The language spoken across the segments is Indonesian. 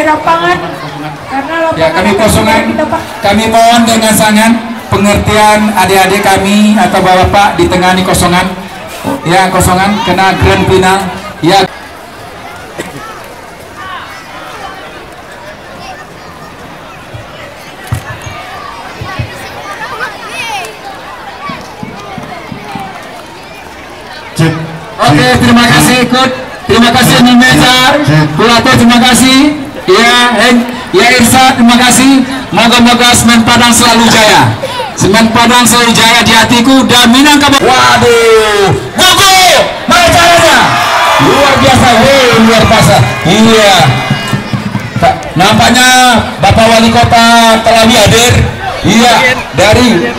lapangan karena lapangan ya, kami kosongan. Kami mohon dengan sangat pengertian adik-adik kami atau bapak di tengah ini kosongan. Ya, kosongan kena grand final. Ya. Oke, terima kasih ikut. Terima kasih manajer, kurator, terima kasih. Ya Irsa, terima kasih. Moga-moga Semen Padang selalu jaya. Semen Padang selalu jaya di hatiku dan Minangkabau. Waduh, Gogo, mana caranya? Luar biasa, luar biasa. Iya. Nampaknya Bapak Wali Kota telah hadir. Iya, dari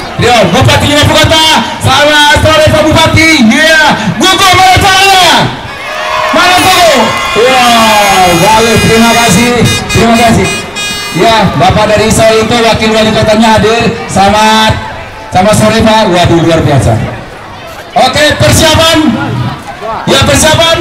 Bupati Ibu Kota. Selamat sore Pak Bupati. Iya, Gogo, mana caranya? Mana Gogo? Wow, bagus, terima kasih. Terima kasih. Ya, Bapak dari Israel itu wakil wali kotanya hadir. Selamat sore Pak. Waduh, luar biasa. Oke, persiapan. Ya, persiapan.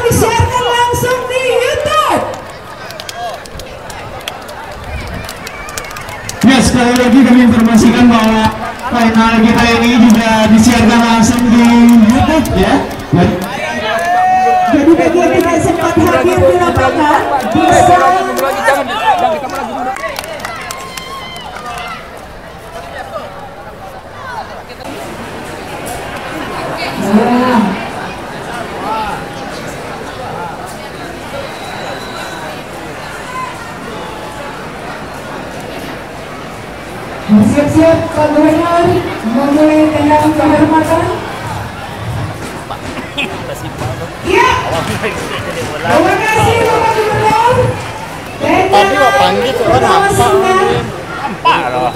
Disiarkan langsung di YouTube. Ya, sekali lagi kami informasikan bahwa final kita ini juga disiarkan langsung di YouTube ya. Jadi bagi yang tidak sempat hadir di lapangan bisa siap-siap Pak Gubernur memulai tendang kehormatan. Ya, terima kasih Bapak Gubernur. Tadi Pak Panggi tuh kan nampak loh.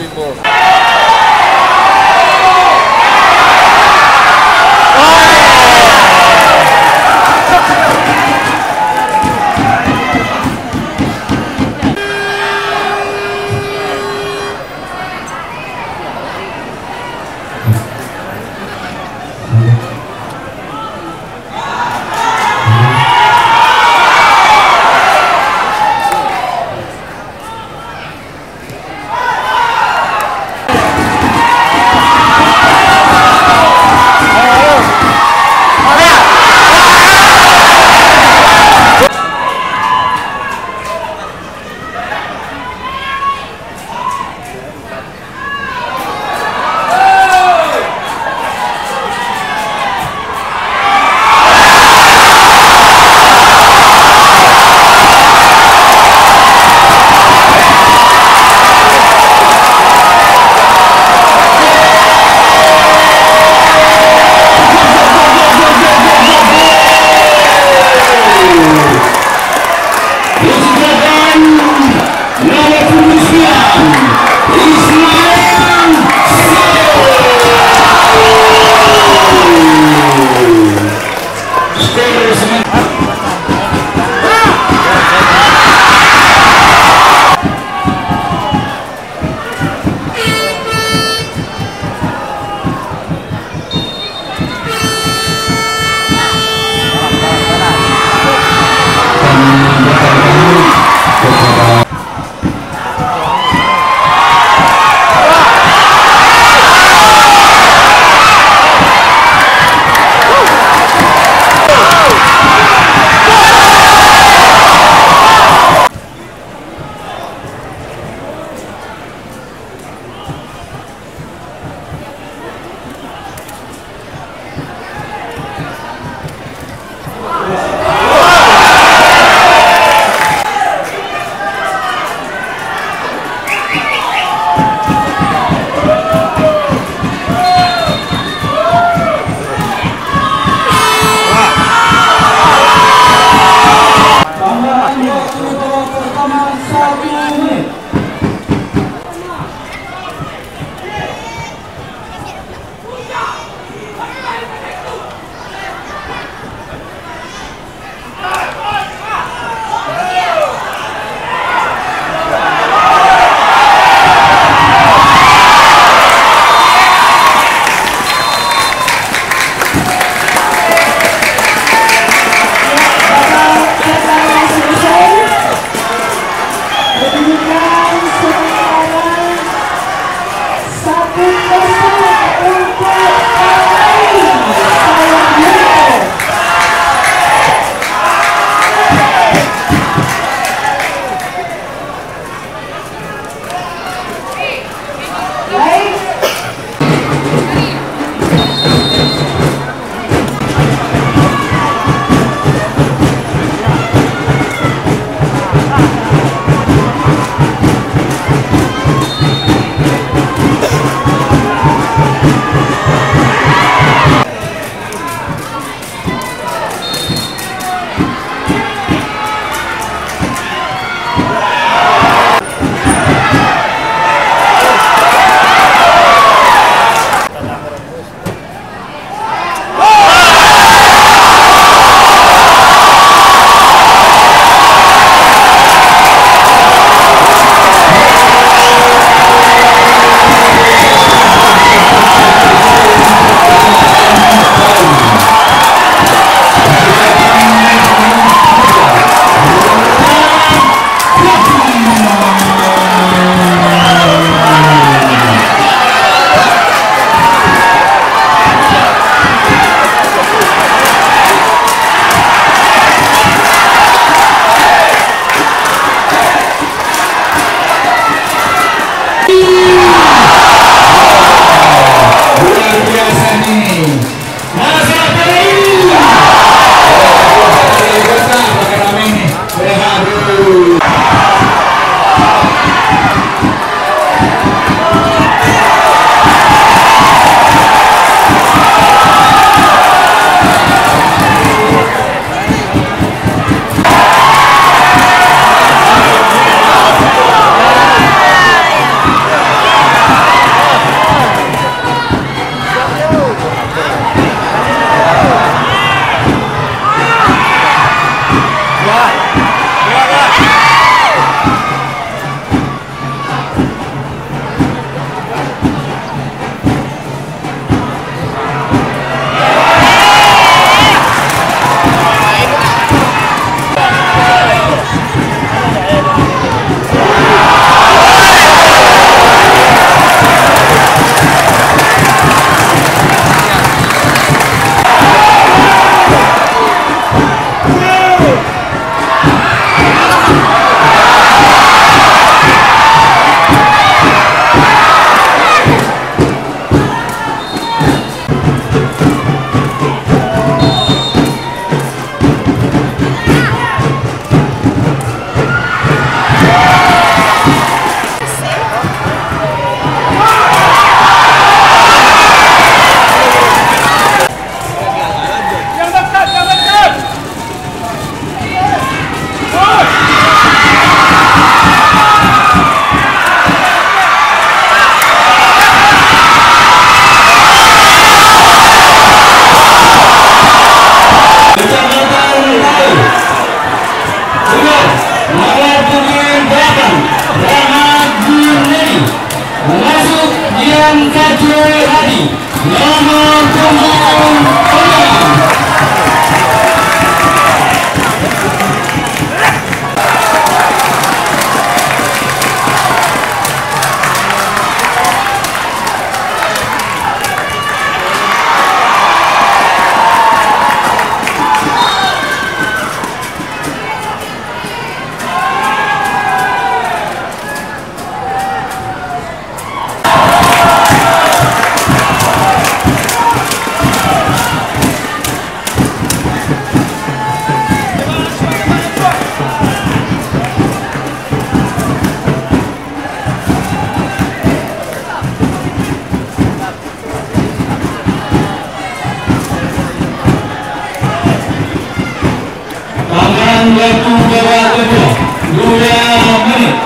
waktu babak kedua 2 menit.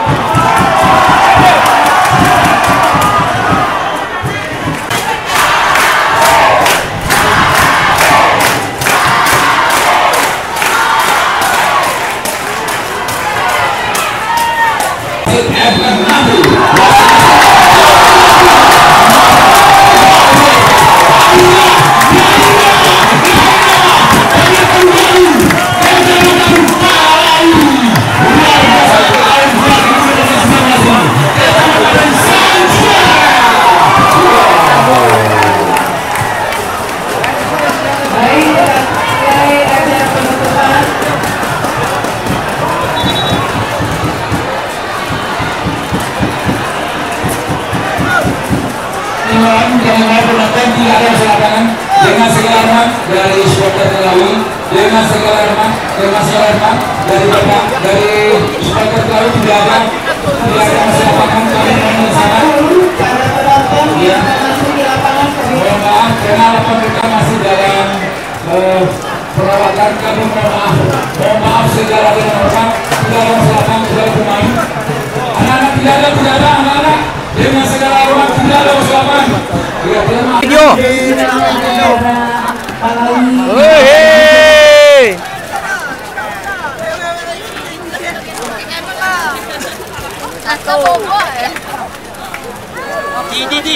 Dengan segala hormat dari supporter Telawi, dengan segala hormat dari bapak dari supporter Telawi tidak ada masalah kami di sana. Ya, mohon maaf karena lapangan kita masih dalam perawatan, kami mohon maaf segala dengan hormat, tidak ada masalah tidak ada pemain. Anak-anak tidak ada anak-anak dengan segala hormat tidak ada masalah. Video.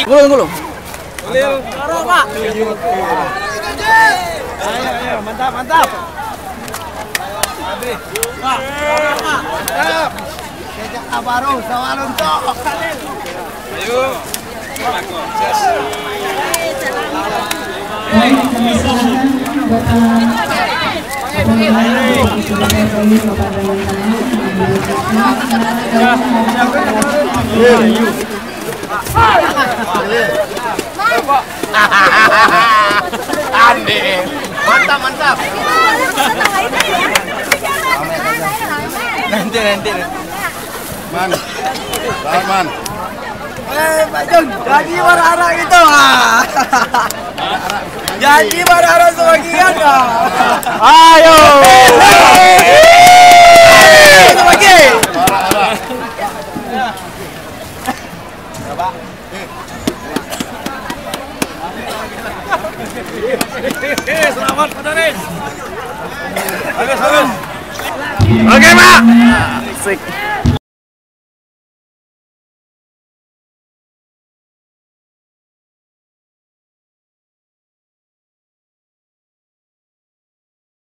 Gulung. Pak. Ayo, mantap. Sejak baru sawalun tok. Ayo. Baik, kami silakan Andi, mantap. Nanti. Man. Pak Jun, jadi marah-marah gitu Jadi marah-marah sebagian Ayo. Sebagi. Selamat Padaris. Bagus. Oke, Pak. Asik.